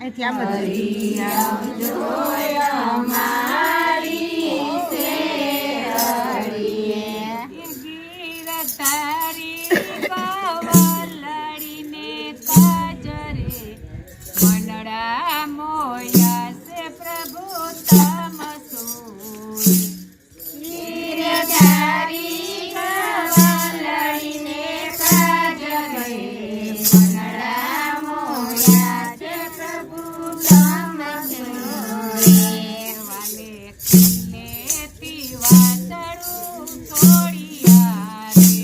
હરી આવજો અમારી શેરડીએ. ગીરધારી ગવલડીને કાજરે મનડા મોયા છે પ્રભુ તમ સોય. ગીરધારી ગવલડીને કાજરે મનડા મોયા છે પ્રભુ તમ સોય. વાલે ખીલેતી વાસળું છોડિયા રે.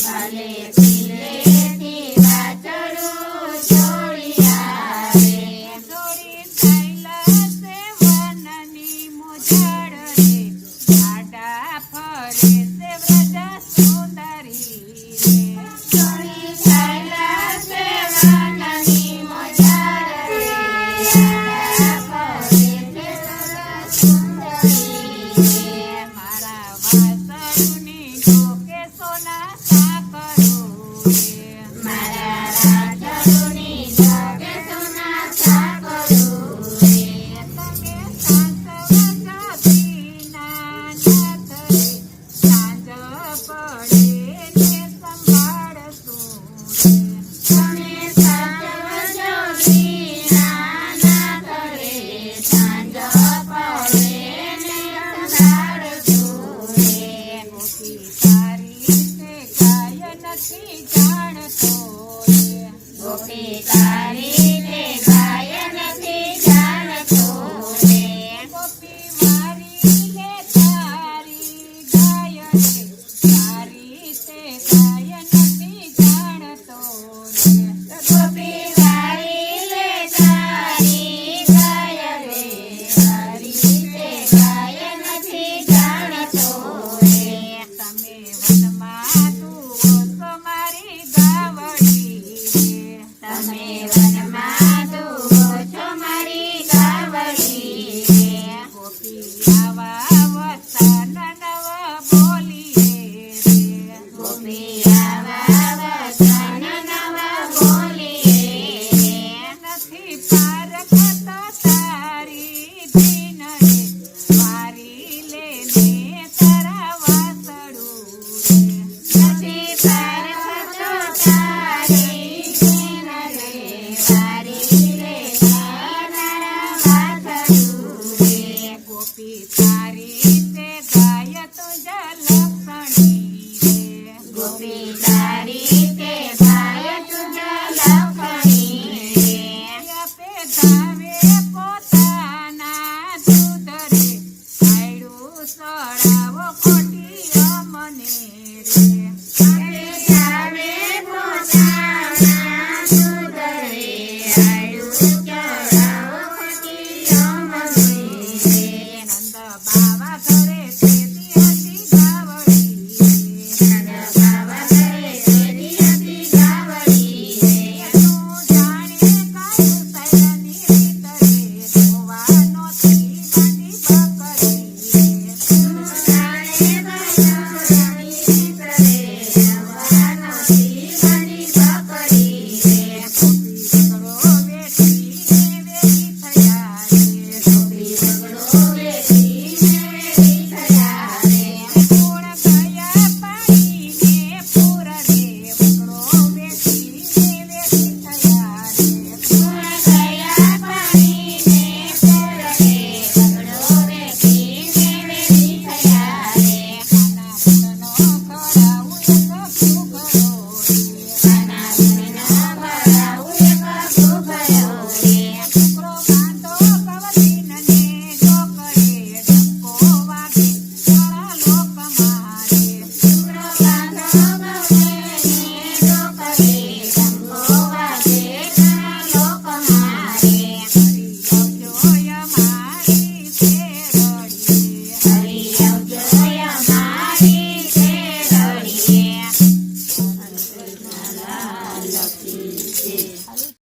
વાલે ખીલેતી વાછડું છોડિયા રે. જોડી થયેલા સેવનની મુજડ રે. આડા ફરે છે વ્રજ સુંદરી રે. ચોરી થયેલા સેવનની મોજાડ રે. આડા ફરે છે વ્રજ સુંદરી રે. મારા વાસળુની ડોકે સોના સાકરું રે. મારા રાજોની જગે સોના સાકરું રે. તમે સાસવજા દીનાનાથ રે. સાંજ પડે ને સંભાળશું રે. તમે સાચવજો દીનાનાથ રે. સાંજ પડે ને સંભાળશું રે. ગોપી તારી તે ગાય નથી જાણતો રે. ગોપી તારી તે ગાય નથી જાણતો રે. ગોપી મારી લે તારી ગાય રે. તારી તે ગાય નથી જાણતો રે. ગોપી તારી લે તારી ગાય રે. તારી તે ગાય નથી જાણતો રે. તમે વનમાં તુઓ છો મારી ગાવડી રે. તમે વનમાં દુઓ છો મારી ગાવડી રે. ગોપી આવા વતન નવ બોલીએ રે. ગોપી આવા વચન નવા બોલીએ રે. નથી પારખત તારી